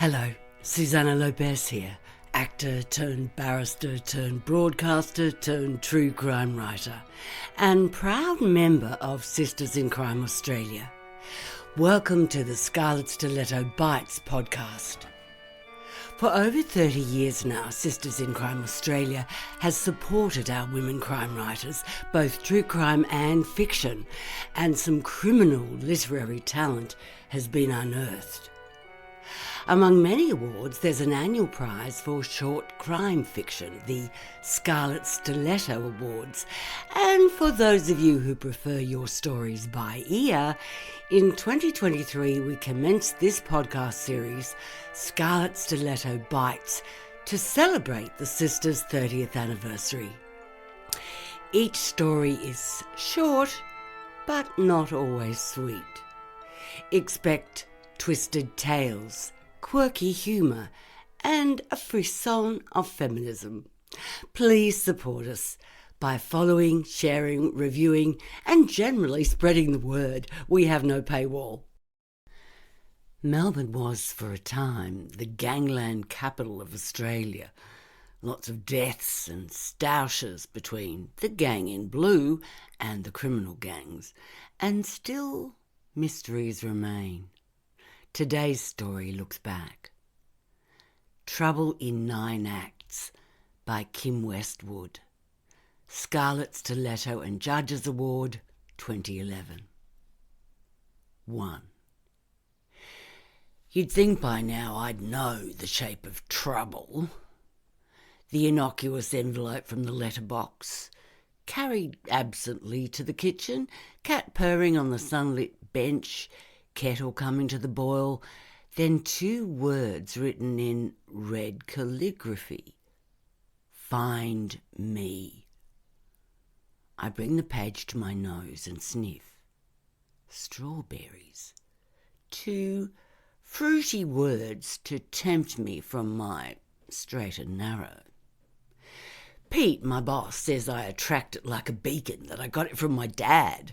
Hello, Susanna Lobez here, actor turned barrister turned broadcaster turned true crime writer, and proud member of Sisters in Crime Australia. Welcome to the Scarlet Stiletto Bites podcast. For over 30 years now, Sisters in Crime Australia has supported our women crime writers, both true crime and fiction, and some criminal literary talent has been unearthed. Among many awards, there's an annual prize for short crime fiction, the Scarlet Stiletto Awards. And for those of you who prefer your stories by ear, in 2023 we commenced this podcast series, Scarlet Stiletto Bites, to celebrate the Sisters' 30th anniversary. Each story is short, but not always sweet. Expect twisted tales, quirky humour, and a frisson of feminism. Please support us by following, sharing, reviewing, and generally spreading the word. We have no paywall. Melbourne was, for a time, the gangland capital of Australia. Lots of deaths and stoushes between the gang in blue and the criminal gangs. And still, mysteries remain. Today's story looks back. Trouble in 9 Acts by Kim Westwood. Scarlet Stiletto and Judges Award 2011. 1. You'd think by now I'd know the shape of trouble. The innocuous envelope from the letterbox, carried absently to the kitchen, cat purring on the sunlit bench, kettle coming to the boil, then 2 words written in red calligraphy. Find me. I bring the page to my nose and sniff. Strawberries. 2 fruity words to tempt me from my straight and narrow. Pete, my boss, says I attract it like a beacon, that I got it from my dad.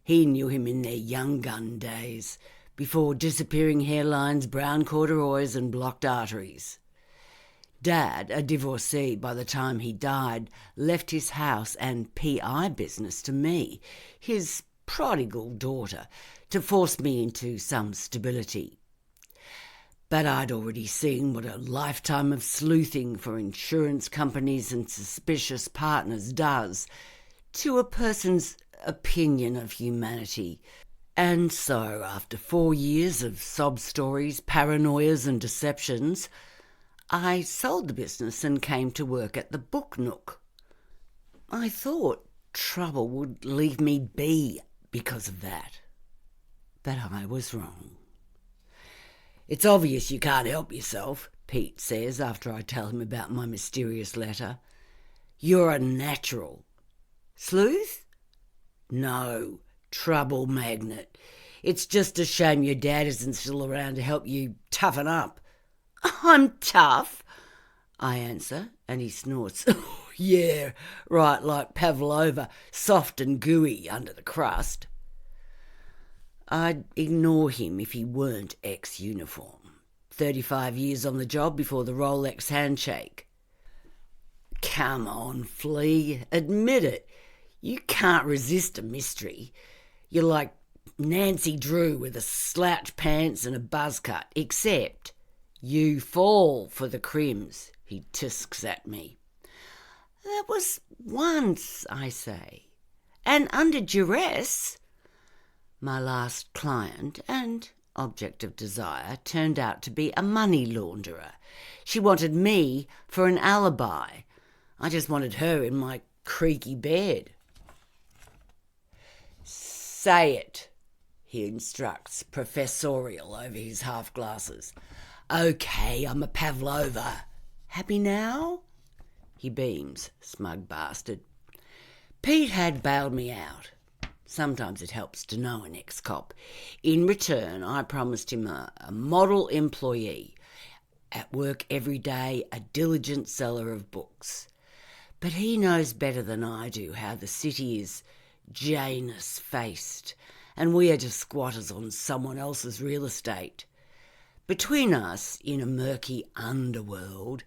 He knew him in their young gun days, before disappearing hairlines, brown corduroys and blocked arteries. Dad, a divorcee by the time he died, left his house and PI business to me, his prodigal daughter, to force me into some stability. But I'd already seen what a lifetime of sleuthing for insurance companies and suspicious partners does to a person's opinion of humanity. And so, after 4 years of sob stories, paranoias and deceptions, I sold the business and came to work at the Book Nook. I thought trouble would leave me be because of that. But I was wrong. It's obvious you can't help yourself, Pete says after I tell him about my mysterious letter. You're a natural. Sleuth? No, trouble magnet. It's just a shame your dad isn't still around to help you toughen up. I'm tough, I answer, and he snorts. Yeah, right, like pavlova, soft and gooey under the crust. I'd ignore him if he weren't ex-uniform. 35 years on the job before the Rolex handshake. Come on, Flea, admit it. You can't resist a mystery. You're like Nancy Drew with a slouch pants and a buzz cut, except you fall for the crims, he tisks at me. That was once, I say, and under duress. My last client and object of desire turned out to be a money launderer. She wanted me for an alibi. I just wanted her in my creaky bed. Say it, he instructs, professorial over his half-glasses. Okay, I'm a pavlova. Happy now? He beams, smug bastard. Pete had bailed me out. Sometimes it helps to know an ex-cop. In return, I promised him a model employee, at work every day, a diligent seller of books. But he knows better than I do how the city is Janus-faced, and we are just squatters on someone else's real estate. Between us, in a murky underworld,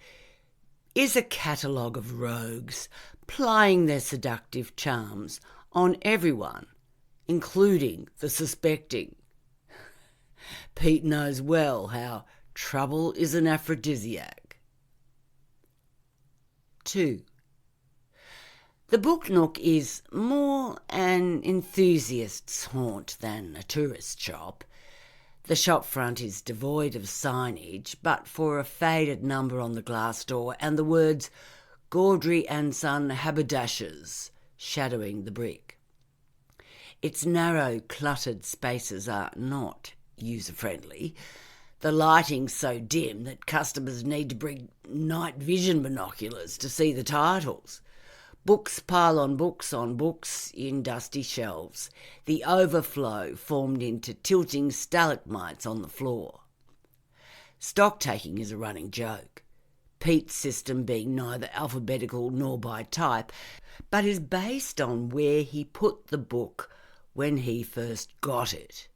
is a catalogue of rogues plying their seductive charms on everyone, including the suspecting. Pete knows well how trouble is an aphrodisiac. 2. The Book Nook is more an enthusiast's haunt than a tourist shop. The shop front is devoid of signage, but for a faded number on the glass door and the words Gaudry and Son Haberdashers shadowing the brick. Its narrow, cluttered spaces are not user-friendly. The lighting's so dim that customers need to bring night vision binoculars to see the titles. Books pile on books in dusty shelves, the overflow formed into tilting stalagmites on the floor. Stock-taking is a running joke, Pete's system being neither alphabetical nor by type, but is based on where he put the book when he first got it.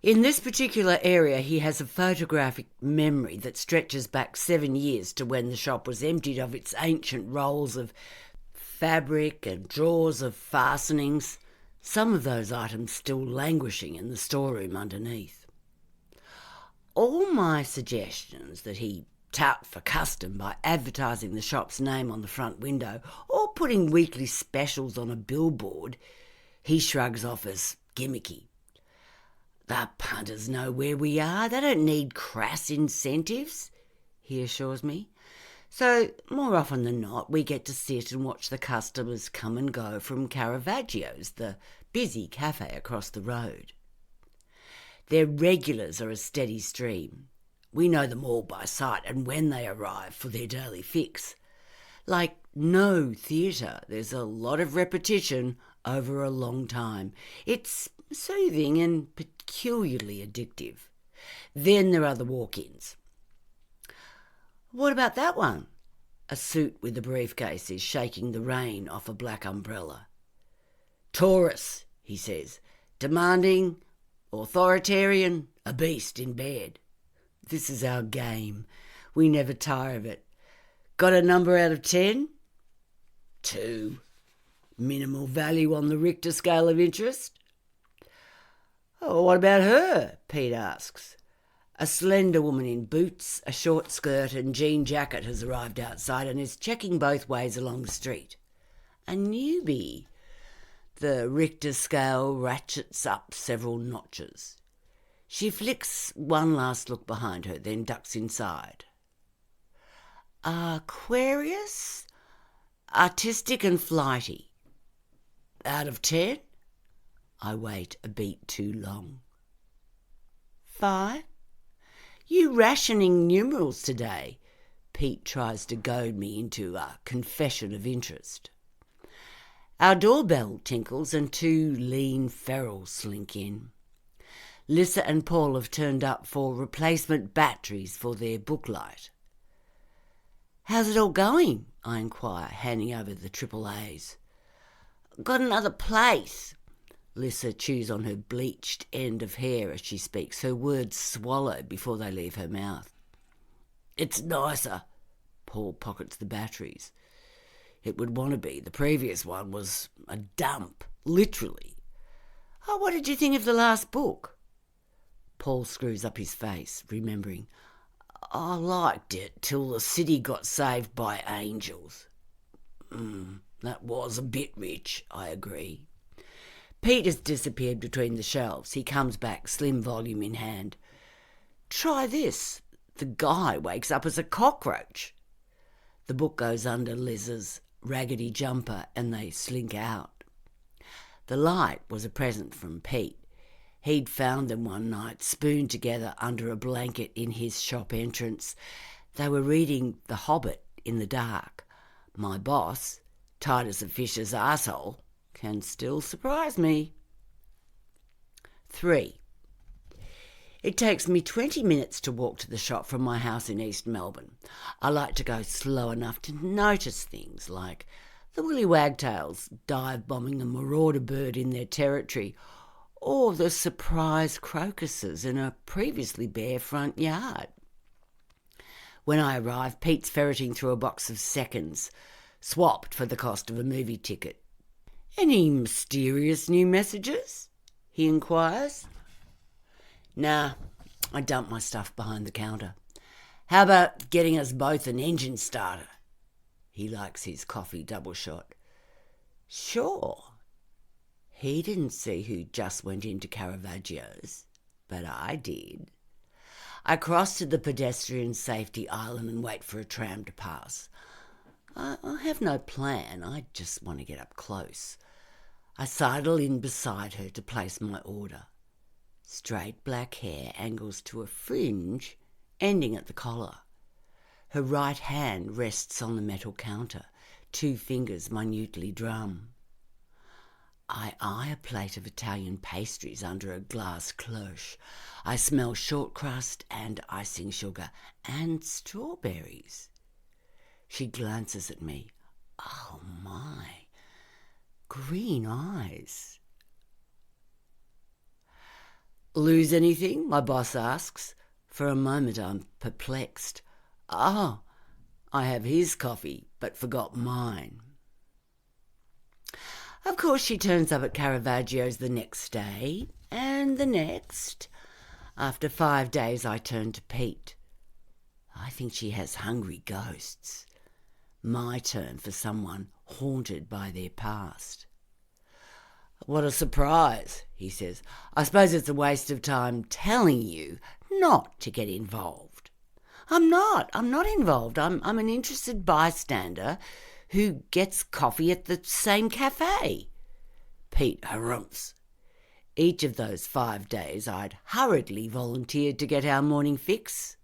In this particular area, he has a photographic memory that stretches back 7 years to when the shop was emptied of its ancient rolls of fabric and drawers of fastenings, some of those items still languishing in the storeroom underneath. All my suggestions that he tout for custom by advertising the shop's name on the front window or putting weekly specials on a billboard, he shrugs off as gimmicky. The punters know where we are. They don't need crass incentives, he assures me. So, more often than not, we get to sit and watch the customers come and go from Caravaggio's, the busy cafe across the road. Their regulars are a steady stream. We know them all by sight and when they arrive for their daily fix. Like no theatre, there's a lot of repetition over a long time. It's soothing and peculiarly addictive. Then there are the walk-ins. What about that one? A suit with a briefcase is shaking the rain off a black umbrella. Taurus, he says, demanding, authoritarian, a beast in bed. This is our game. We never tire of it. Got a number out of 10? 2. Minimal value on the Richter scale of interest? Oh, what about her? Pete asks. A slender woman in boots, a short skirt and jean jacket has arrived outside and is checking both ways along the street. A newbie. The Richter scale ratchets up several notches. She flicks one last look behind her, then ducks inside. Aquarius? Artistic and flighty. Out of 10? I wait a beat too long. 5? You rationing numerals today. Pete tries to goad me into a confession of interest. Our doorbell tinkles and 2 lean ferals slink in. Lissa and Paul have turned up for replacement batteries for their booklight. How's it all going? I inquire, handing over the AAAs. Got another place. Lissa chews on her bleached end of hair as she speaks, her words swallowed before they leave her mouth. It's nicer. Paul pockets the batteries. It would want to be. The previous one was a dump, literally. Oh, what did you think of the last book? Paul screws up his face, remembering. I liked it till the city got saved by angels. That was a bit rich, I agree. Pete has disappeared between the shelves. He comes back, slim volume in hand. Try this. The guy wakes up as a cockroach. The book goes under Liz's raggedy jumper and they slink out. The light was a present from Pete. He'd found them one night, spooned together under a blanket in his shop entrance. They were reading The Hobbit in the dark. My boss, tight as a fish's arsehole, can still surprise me. 3. It takes me 20 minutes to walk to the shop from my house in East Melbourne. I like to go slow enough to notice things like the woolly wagtails dive-bombing a marauder bird in their territory, or the surprise crocuses in a previously bare front yard. When I arrive, Pete's ferreting through a box of seconds, swapped for the cost of a movie ticket. "Any mysterious new messages?" he inquires. "Nah, I dumped my stuff behind the counter. How about getting us both an engine starter?" He likes his coffee double shot. "Sure." He didn't see who just went into Caravaggio's, but I did. I cross to the pedestrian safety island and wait for a tram to pass. I have no plan, I just want to get up close. I sidle in beside her to place my order. Straight black hair angles to a fringe, ending at the collar. Her right hand rests on the metal counter, 2 fingers minutely drum. I eye a plate of Italian pastries under a glass cloche. I smell short crust and icing sugar and strawberries. She glances at me. Oh my, green eyes. "Lose anything?" my boss asks. For a moment I'm perplexed. Oh, I have his coffee, but forgot mine. Of course, she turns up at Caravaggio's the next day, and the next. After 5 days, I turn to Pete. I think she has hungry ghosts. My turn for someone haunted by their past. "What a surprise," he says. "I suppose it's a waste of time telling you not to get involved." I'm not involved. I'm an interested bystander who gets coffee at the same cafe. Pete harumphs. Each of those 5 days I'd hurriedly volunteered to get our morning fix.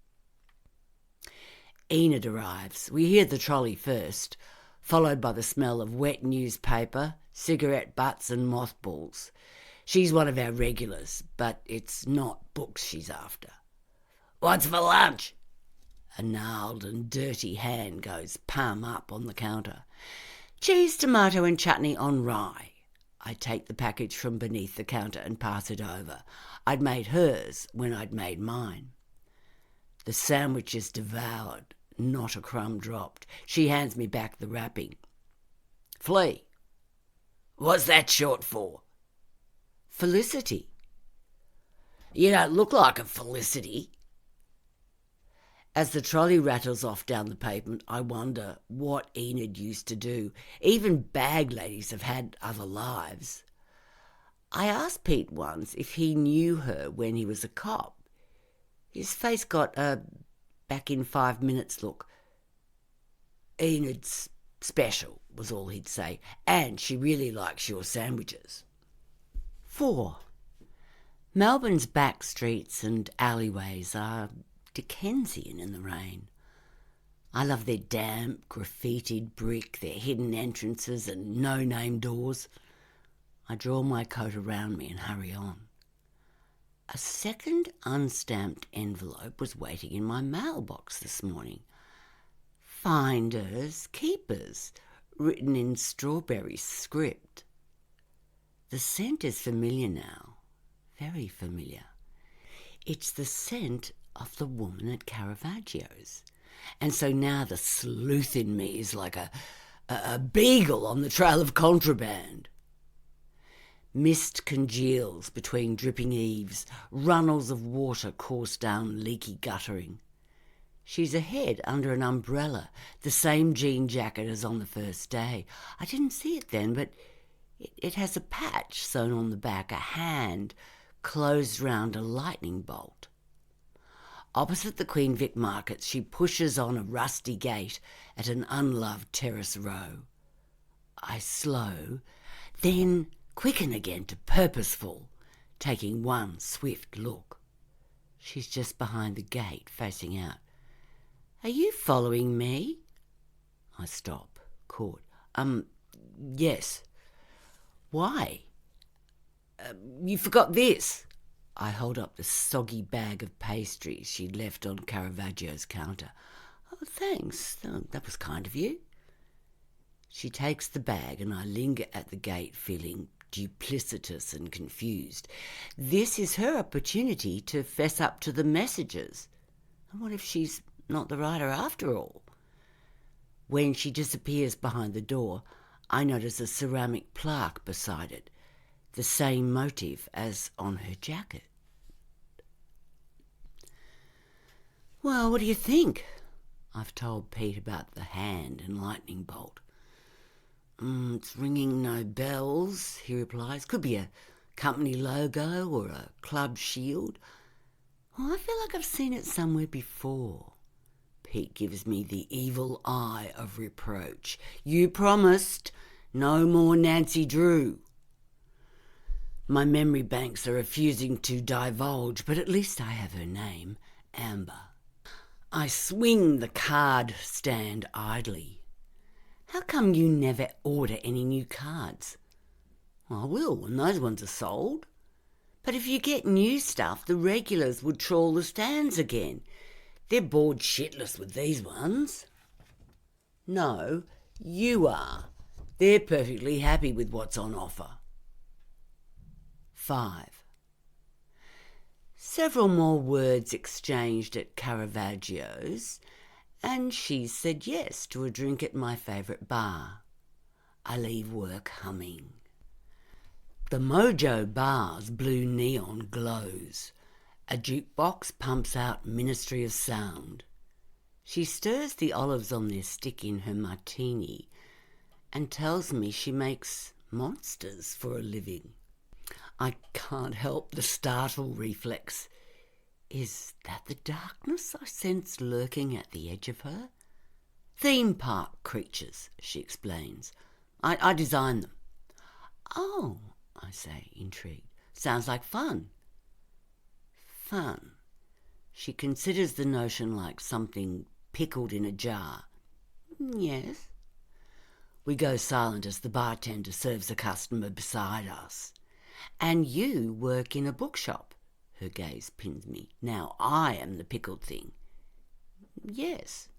Enid arrives. We hear the trolley first, followed by the smell of wet newspaper, cigarette butts and mothballs. She's one of our regulars, but it's not books she's after. "What's for lunch?" A gnarled and dirty hand goes palm up on the counter. "Cheese, tomato and chutney on rye." I take the package from beneath the counter and pass it over. I'd made hers when I'd made mine. The sandwich is devoured, not a crumb dropped. She hands me back the wrapping. "Flea." "What's that short for?" "Felicity." "You don't look like a Felicity." As the trolley rattles off down the pavement, I wonder what Enid used to do. Even bag ladies have had other lives. I asked Pete once if he knew her when he was a cop. His face got a back in 5 minutes look. "Enid's special," was all he'd say, "and she really likes your sandwiches." 4. Melbourne's back streets and alleyways are Dickensian in the rain. I love their damp, graffitied brick, their hidden entrances and no-name doors. I draw my coat around me and hurry on. A second unstamped envelope was waiting in my mailbox this morning. "Finders, keepers," written in strawberry script. The scent is familiar now, very familiar. It's the scent of the woman at Caravaggio's. And so now the sleuth in me is like a beagle on the trail of contraband. Mist congeals between dripping eaves. Runnels of water course down leaky guttering. She's ahead under an umbrella, the same jean jacket as on the first day. I didn't see it then, but it has a patch sewn on the back, a hand closed round a lightning bolt. Opposite the Queen Vic Market, she pushes on a rusty gate at an unloved terrace row. I slow, then quicken again to purposeful, taking one swift look. She's just behind the gate, facing out. "Are you following me?" I stop, caught. Yes." "Why?" You forgot this." I hold up the soggy bag of pastries she'd left on Caravaggio's counter. "Oh, thanks. That was kind of you." She takes the bag and I linger at the gate feeling duplicitous and confused. This is her opportunity to fess up to the messages. And what if she's not the writer after all? When she disappears behind the door, I notice a ceramic plaque beside it, the same motif as on her jacket. Well, what do you think? I've told Pete about the hand and lightning bolt. It's ringing no bells, he replies. Could be a company logo or a club shield. Well, I feel like I've seen it somewhere before. Pete gives me the evil eye of reproach. You promised no more Nancy Drew. My memory banks are refusing to divulge, but at least I have her name, Amber. I swing the card stand idly. How come you never order any new cards? I will when those ones are sold. But if you get new stuff, the regulars would trawl the stands again. They're bored shitless with these ones. No, you are. They're perfectly happy with what's on offer. 5. Several more words exchanged at Caravaggio's, and she said yes to a drink at my favourite bar. I leave work humming. The Mojo bar's blue neon glows. A jukebox pumps out Ministry of Sound. She stirs the olives on their stick in her martini and tells me she makes monsters for a living. I can't help the startle reflex. Is that the darkness I sense lurking at the edge of her? Theme park creatures, she explains. I design them. Oh, I say, intrigued. Sounds like fun. Fun. She considers the notion like something pickled in a jar. Yes. We go silent as the bartender serves a customer beside us. And you work in a bookshop. Her gaze pins me. Now I am the pickled thing. Yes.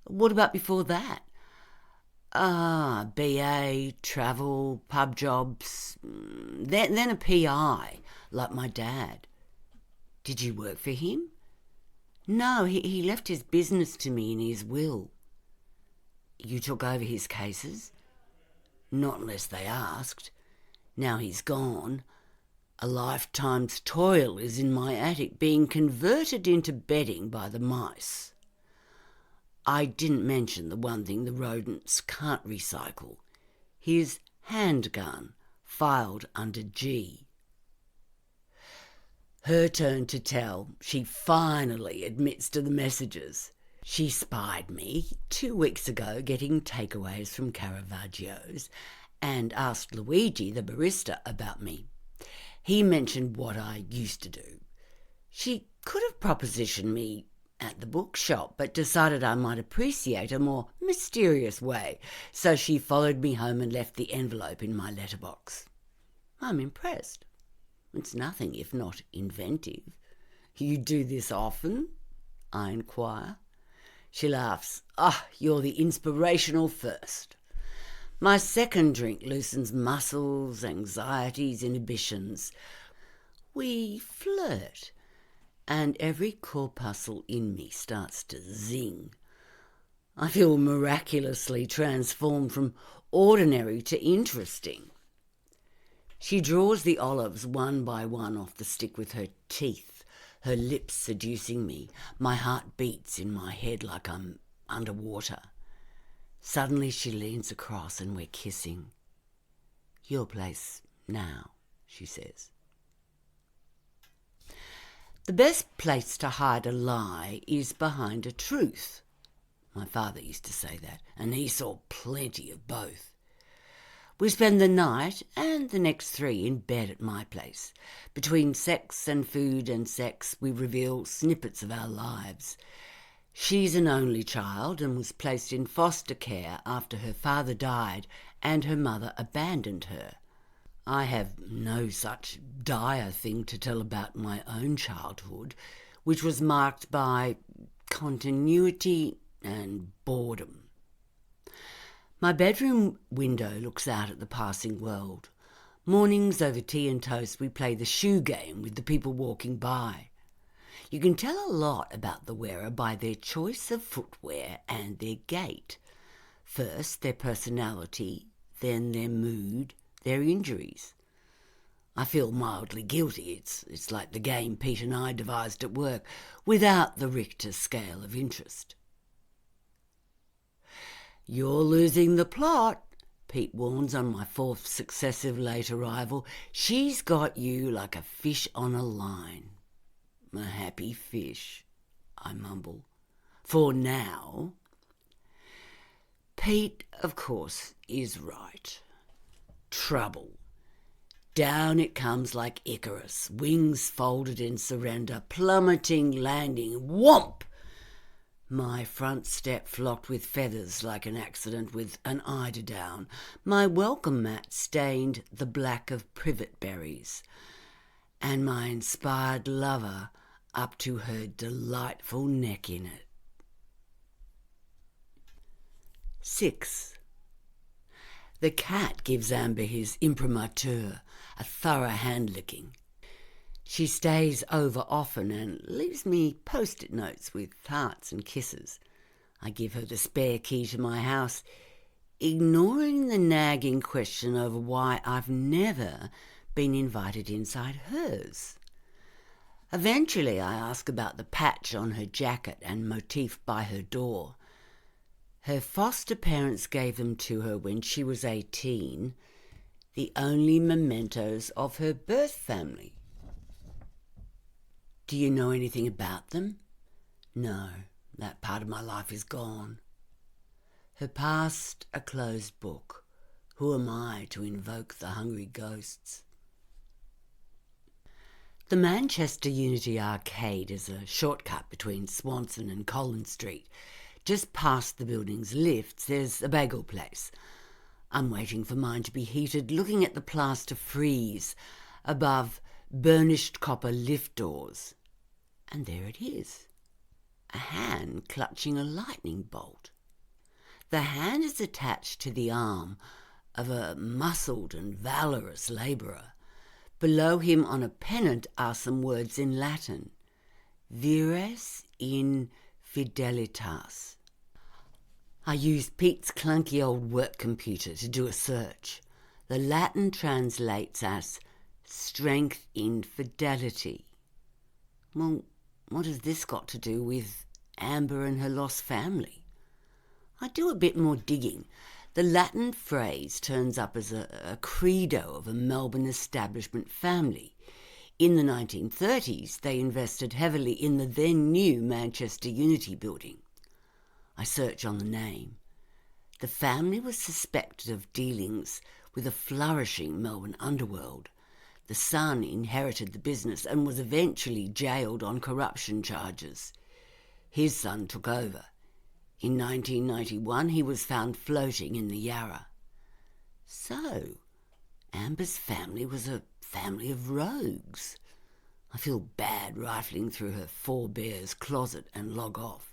What about before that? BA, travel, pub jobs, then a PI, like my dad. Did you work for him? No, he left his business to me in his will. You took over his cases? Not unless they asked. Now he's gone. A lifetime's toil is in my attic, being converted into bedding by the mice. I didn't mention the one thing the rodents can't recycle. His handgun, filed under G. Her turn to tell. She finally admits to the messages. She spied me 2 weeks ago getting takeaways from Caravaggio's and asked Luigi, the barista, about me. He mentioned what I used to do. She could have propositioned me at the bookshop, but decided I might appreciate a more mysterious way, so she followed me home and left the envelope in my letterbox. I'm impressed. It's nothing if not inventive. You do this often? I inquire. She laughs. You're the inspirational first. My second drink loosens muscles, anxieties, inhibitions. We flirt, and every corpuscle in me starts to zing. I feel miraculously transformed from ordinary to interesting. She draws the olives one by one off the stick with her teeth, her lips seducing me. My heart beats in my head like I'm underwater. Suddenly she leans across and we're kissing. Your place now, she says. The best place to hide a lie is behind a truth. My father used to say that, and he saw plenty of both. We spend the night and the next 3 in bed at my place. Between sex and food and sex, we reveal snippets of our lives. She's an only child and was placed in foster care after her father died and her mother abandoned her. I have no such dire thing to tell about my own childhood, which was marked by continuity and boredom. My bedroom window looks out at the passing world. Mornings over tea and toast we play the shoe game with the people walking by. You can tell a lot about the wearer by their choice of footwear and their gait. First, their personality, then their mood, their injuries. I feel mildly guilty. It's like the game Pete and I devised at work, without the Richter scale of interest. "You're losing the plot," Pete warns on my fourth successive late arrival. "She's got you like a fish on a line." "A happy fish," I mumble. "For now." Pete, of course, is right. Trouble. Down it comes like Icarus, wings folded in surrender, plummeting, landing, whomp! My front step flocked with feathers like an accident with an eiderdown, my welcome mat stained the black of privet berries, and my inspired lover up to her delightful neck in it. 6. The cat gives Amber his imprimatur, a thorough hand-licking. She stays over often and leaves me post-it notes with hearts and kisses. I give her the spare key to my house, ignoring the nagging question over why I've never been invited inside hers. Eventually I ask about the patch on her jacket and motif by her door. Her foster parents gave them to her when she was 18, the only mementos of her birth family. "Do you know anything about them?" "No, that part of my life is gone." Her past a closed book. Who am I to invoke the hungry ghosts? The Manchester Unity Arcade is a shortcut between Swanson and Collins Street. Just past the building's lifts, there's a bagel place. I'm waiting for mine to be heated, looking at the plaster frieze above burnished copper lift doors. And there it is, a hand clutching a lightning bolt. The hand is attached to the arm of a muscled and valorous labourer. Below him on a pennant are some words in Latin: Vires in fidelitas. I used Pete's clunky old work computer to do a search. The Latin translates as strength in fidelity. Well, what has this got to do with Amber and her lost family? I do a bit more digging. The Latin phrase turns up as a credo of a Melbourne establishment family. In the 1930s, they invested heavily in the then new Manchester Unity building. I search on the name. The family was suspected of dealings with a flourishing Melbourne underworld. The son inherited the business and was eventually jailed on corruption charges. His son took over. In 1991, he was found floating in the Yarra. So, Amber's family was a family of rogues. I feel bad rifling through her forebears' closet and log off.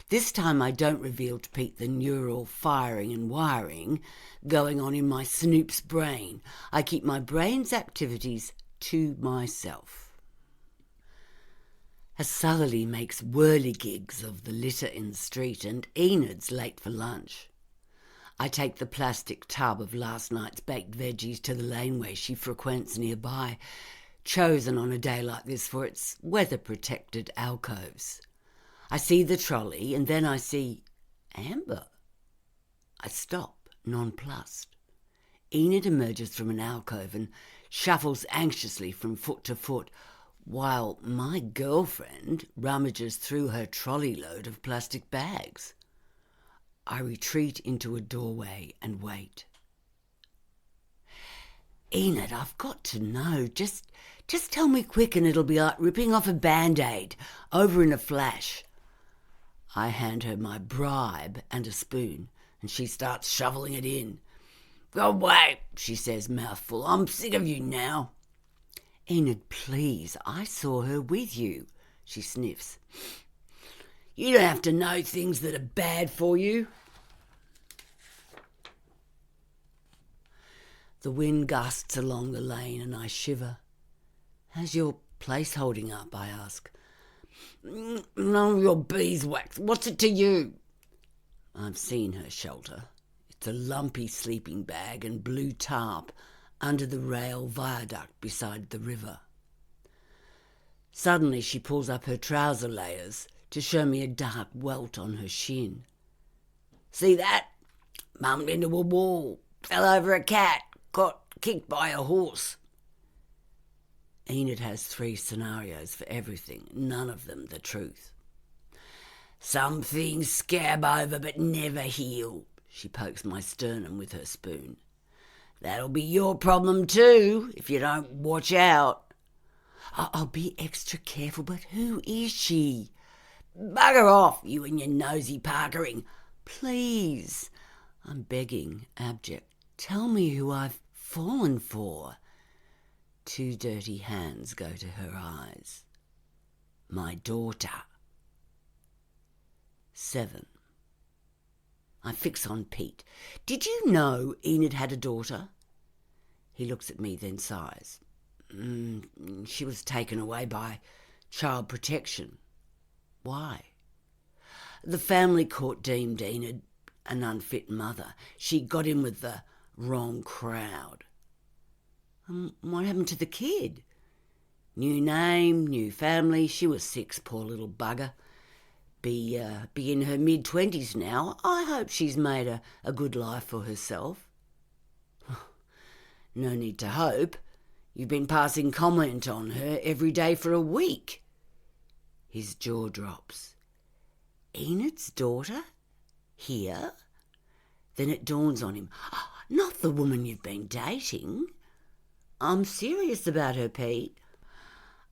This time I don't reveal to Pete the neural firing and wiring going on in my Snoop's brain. I keep my brain's activities to myself. As Southerly makes whirligigs of the litter in the street and Enid's late for lunch. I take the plastic tub of last night's baked veggies to the laneway she frequents nearby, chosen on a day like this for its weather-protected alcoves. I see the trolley and then I see Amber. I stop, nonplussed. Enid emerges from an alcove and shuffles anxiously from foot to foot, while my girlfriend rummages through her trolley load of plastic bags. I retreat into a doorway and wait. "Enid, I've got to know. Just tell me quick and it'll be like ripping off a Band-Aid, over in a flash." I hand her my bribe and a spoon, and she starts shoveling it in. "Go away," she says, mouthful. "I'm sick of you now." "Enid, please, I saw her with you," she sniffs. "You don't have to know things that are bad for you." The wind gusts along the lane and I shiver. "How's your place holding up?" I ask. "None of your beeswax. What's it to you?" I've seen her shelter. It's a lumpy sleeping bag and blue tarp under the rail viaduct beside the river. Suddenly she pulls up her trouser layers to show me a dark welt on her shin. "See that? Bumped into a wall. Fell over a cat. Got kicked by a horse." Enid has 3 scenarios for everything, none of them the truth. "Some things scab over but never heal." She pokes my sternum with her spoon. "That'll be your problem too, if you don't watch out." "I'll be extra careful, but who is she?" "Bugger off, you and your nosy parkering." "Please," I'm begging, abject. "Tell me who I've fallen for." 2 dirty hands go to her eyes. "My daughter." 7. I fix on Pete. "Did you know Enid had a daughter?" He looks at me, then sighs. She was taken away by child protection." "Why?" "The family court deemed Enid an unfit mother. She got in with the wrong crowd." "What happened to the kid?" "New name, new family. She was 6, poor little bugger. Be in her mid-20s now. I hope she's made a good life for herself." "No need to hope. You've been passing comment on her every day for a week." His jaw drops. "Enid's daughter? Here?" Then it dawns on him. "Not the woman you've been dating." "I'm serious about her, Pete."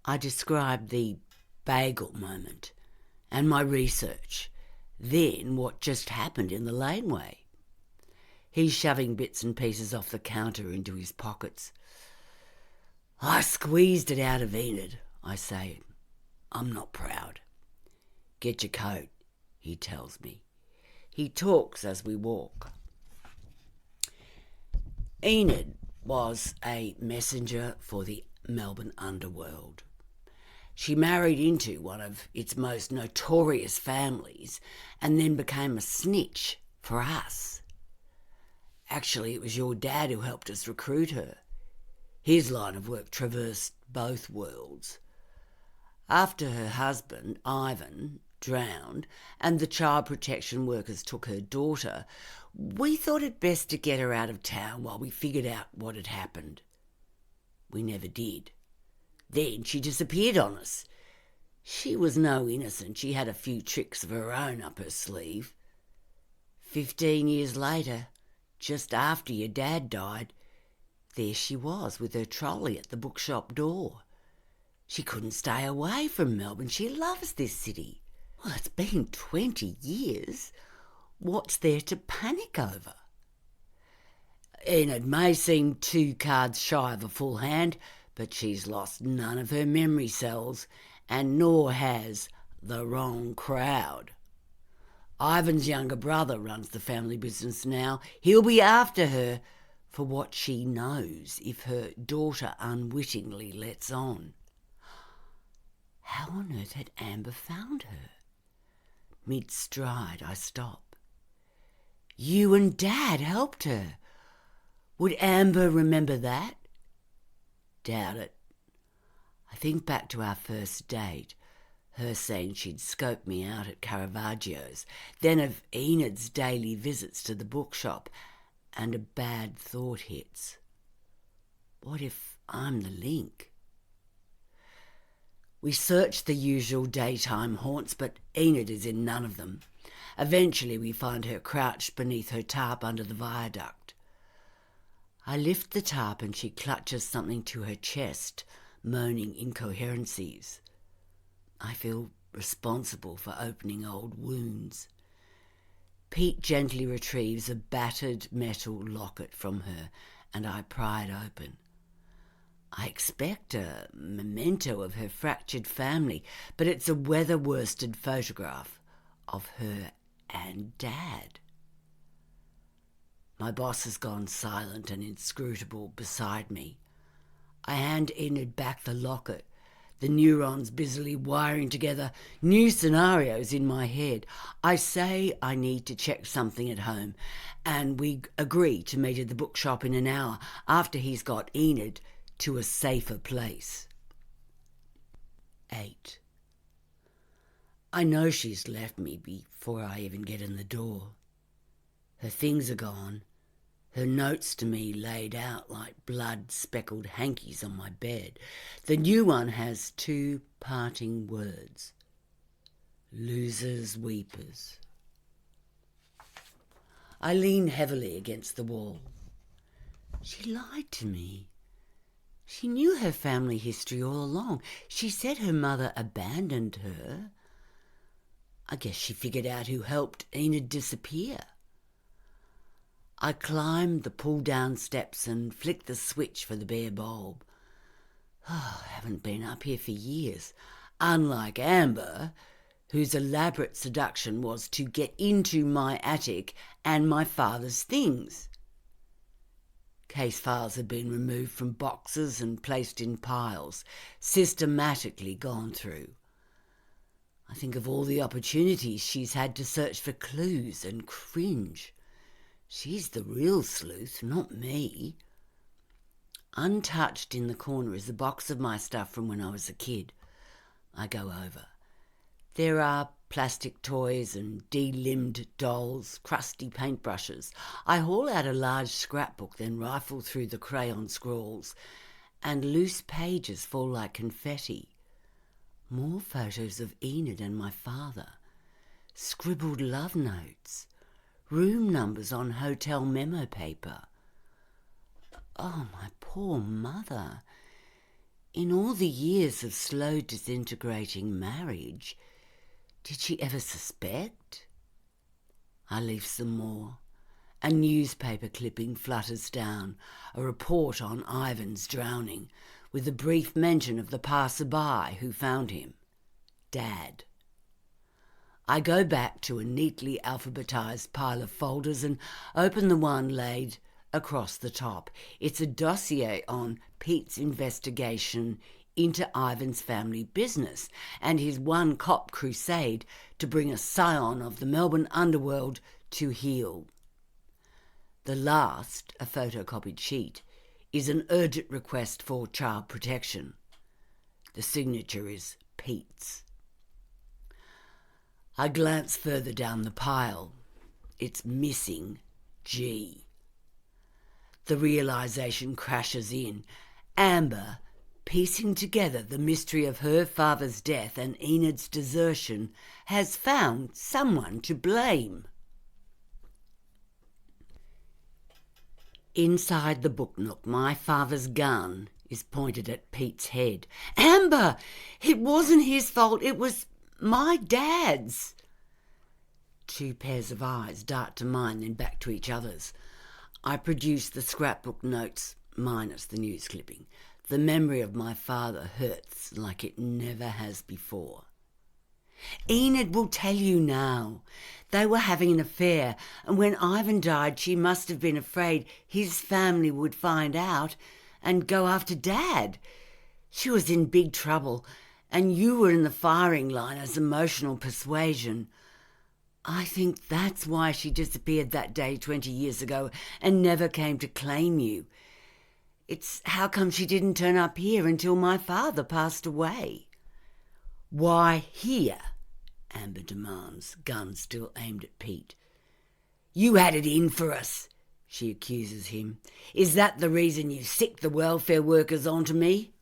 I described the bagel moment and my research, then what just happened in the laneway. He's shoving bits and pieces off the counter into his pockets. "I squeezed it out of Enid," I say. "I'm not proud." "Get your coat," he tells me. He talks as we walk. Enid was a messenger for the Melbourne underworld. She married into one of its most notorious families and then became a snitch for us. Actually, it was your dad who helped us recruit her. His line of work traversed both worlds. After her husband, Ivan, drowned and the child protection workers took her daughter, we thought it best to get her out of town while we figured out what had happened. We never did. Then she disappeared on us. She was no innocent. She had a few tricks of her own up her sleeve. 15 years later, just after your dad died, there she was with her trolley at the bookshop door. She couldn't stay away from Melbourne. She loves this city. Well, it's been 20 years. What's there to panic over? Enid may seem 2 cards shy of a full hand, but she's lost none of her memory cells, and nor has the wrong crowd. Ivan's younger brother runs the family business now. He'll be after her for what she knows if her daughter unwittingly lets on. How on earth had Amber found her? Mid-stride, I stop. You and Dad helped her. Would Amber remember that? Doubt it. I think back to our first date, her saying she'd scoped me out at Caravaggio's, then of Enid's daily visits to the bookshop, and a bad thought hits. What if I'm the link? We search the usual daytime haunts, but Enid is in none of them. Eventually we find her crouched beneath her tarp under the viaduct. I lift the tarp and she clutches something to her chest, moaning incoherencies. I feel responsible for opening old wounds. Pete gently retrieves a battered metal locket from her and I pry it open. I expect a memento of her fractured family, but it's a weather-worsted photograph of her and Dad. My boss has gone silent and inscrutable beside me. I hand Enid back the locket, the neurons busily wiring together new scenarios in my head. I say I need to check something at home, and we agree to meet at the bookshop in an hour after he's got Enid to a safer place. 8. I know she's left me before I even get in the door. Her things are gone, her notes to me laid out like blood-speckled hankies on my bed. The new one has 2 parting words: losers, weepers. I lean heavily against the wall. She lied to me. She knew her family history all along. She said her mother abandoned her. I guess she figured out who helped Enid disappear. I climbed the pull-down steps and flicked the switch for the bare bulb. I haven't been up here for years, unlike Amber, whose elaborate seduction was to get into my attic and my father's things. Case files had been removed from boxes and placed in piles, systematically gone through. I think of all the opportunities she's had to search for clues and cringe. She's the real sleuth, not me. Untouched in the corner is a box of my stuff from when I was a kid. I go over. There are plastic toys and de-limbed dolls, crusty paintbrushes. I haul out a large scrapbook, then rifle through the crayon scrawls, and loose pages fall like confetti. More photos of Enid and my father, scribbled love notes, room numbers on hotel memo paper. Oh, my poor mother. In all the years of slow disintegrating marriage, did she ever suspect? I leave some more. A newspaper clipping flutters down, a report on Ivan's drowning, with a brief mention of the passer-by who found him. Dad. I go back to a neatly alphabetized pile of folders and open the one laid across the top. It's a dossier on Pete's investigation into Ivan's family business and his one-cop crusade to bring a scion of the Melbourne underworld to heel. The last, a photocopied sheet, is an urgent request for child protection. The signature is Pete's. I glance further down the pile. It's missing G. The realisation crashes in. Amber, piecing together the mystery of her father's death and Enid's desertion, has found someone to blame. Inside the book nook, my father's gun is pointed at Pete's head. Amber! It wasn't his fault, it was my dad's. 2 pairs of eyes dart to mine, then back to each other's. I produce the scrapbook notes, minus the news clipping. The memory of my father hurts like it never has before. Enid will tell you now. They were having an affair, and when Ivan died, she must have been afraid his family would find out and go after Dad. She was in big trouble, and you were in the firing line as emotional persuasion. I think that's why she disappeared that day 20 years ago and never came to claim you. It's how come she didn't turn up here until my father passed away. Why here? Amber demands, gun still aimed at Pete. You had it in for us, she accuses him. Is that the reason you sicked the welfare workers onto me?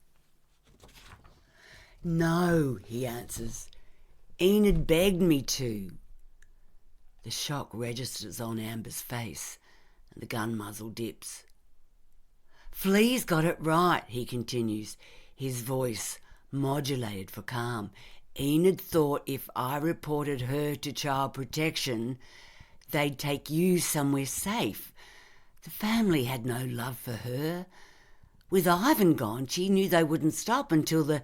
No, he answers. Enid begged me to. The shock registers on Amber's face, and the gun muzzle dips. Flea's got it right, he continues, his voice modulated for calm. Enid thought if I reported her to child protection, they'd take you somewhere safe. The family had no love for her. With Ivan gone, she knew they wouldn't stop until the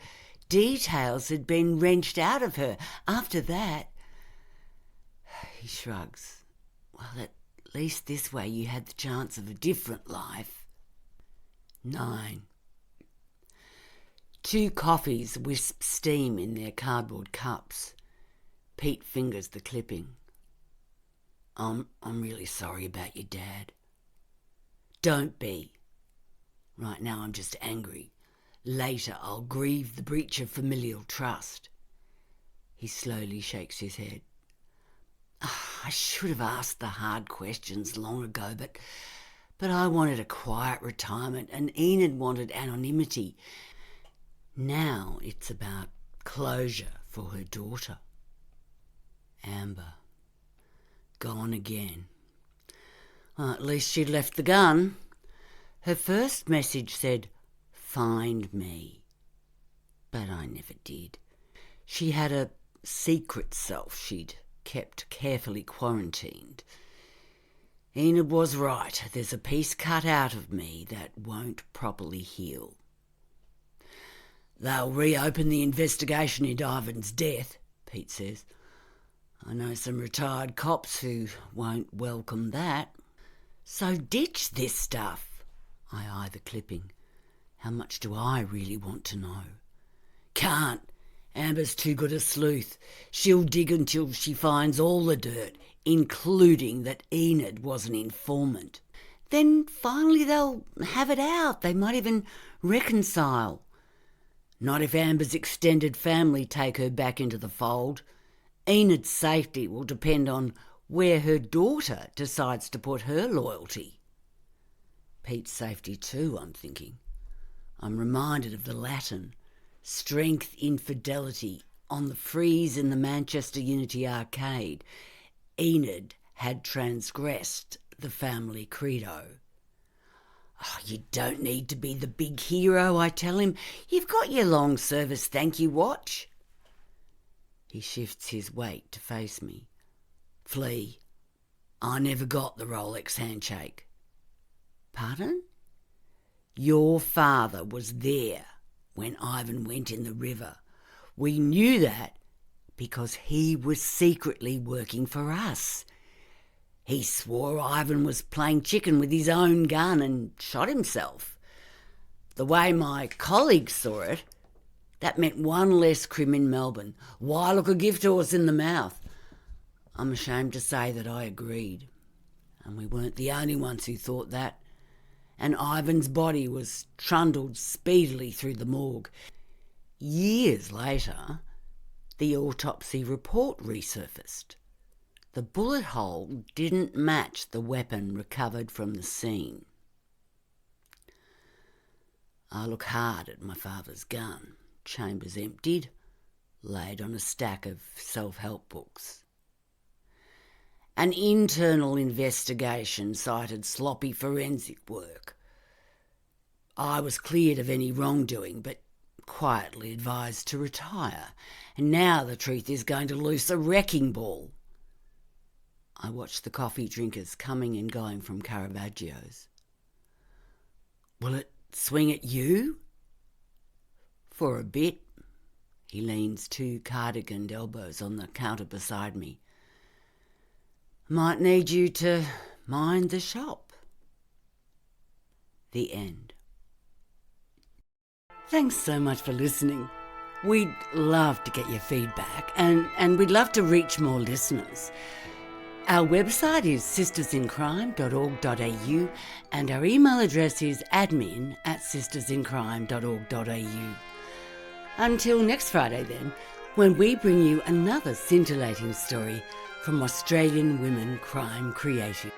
details had been wrenched out of her. After that, he shrugs. Well, at At least this way you had the chance of a different life. 9. 2 coffees wisp steam in their cardboard cups. Pete fingers the clipping. I'm really sorry about your dad. Don't be. Right now I'm just angry. Later I'll grieve the breach of familial trust. He slowly shakes his head. I should have asked the hard questions long ago, but I wanted a quiet retirement and Enid wanted anonymity. Now it's about closure for her daughter. Amber. Gone again. Well, at least she'd left the gun. Her first message said, "Find me." But I never did. She had a secret self she'd kept carefully quarantined. Enid was right. There's a piece cut out of me that won't properly heal. They'll reopen the investigation into Ivan's death, Pete says. I know some retired cops who won't welcome that. So ditch this stuff. I eye the clipping. How much do I really want to know? Can't. Amber's too good a sleuth. She'll dig until she finds all the dirt, including that Enid was an informant. Then finally they'll have it out. They might even reconcile. Not if Amber's extended family take her back into the fold. Enid's safety will depend on where her daughter decides to put her loyalty. Pete's safety too, I'm thinking. I'm reminded of the Latin, strength in fidelity, on the frieze in the Manchester Unity Arcade. Enid had transgressed the family credo. Oh, you don't need to be the big hero, I tell him. You've got your long service thank you watch. He shifts his weight to face me. Flea, I never got the Rolex handshake. Pardon? Your father was there when Ivan went in the river. We knew that because he was secretly working for us. He swore Ivan was playing chicken with his own gun and shot himself. The way my colleagues saw it, that meant one less crim in Melbourne. Why look a gift horse in the mouth? I'm ashamed to say that I agreed. And we weren't the only ones who thought that. And Ivan's body was trundled speedily through the morgue. Years later, the autopsy report resurfaced. The bullet hole didn't match the weapon recovered from the scene. I look hard at my father's gun, chambers emptied, laid on a stack of self-help books. An internal investigation cited sloppy forensic work. I was cleared of any wrongdoing, but quietly advised to retire, and now the truth is going to loose a wrecking ball. I watch the coffee drinkers coming and going from Caravaggio's. Will it swing at you? For a bit. He leans 2 cardiganed elbows on the counter beside me. Might need you to mind the shop. The end. Thanks so much for listening. We'd love to get your feedback and we'd love to reach more listeners. Our website is sistersincrime.org.au and our email address is admin@sistersincrime.org.au. Until next Friday then, when we bring you another scintillating story from Australian women crime creative.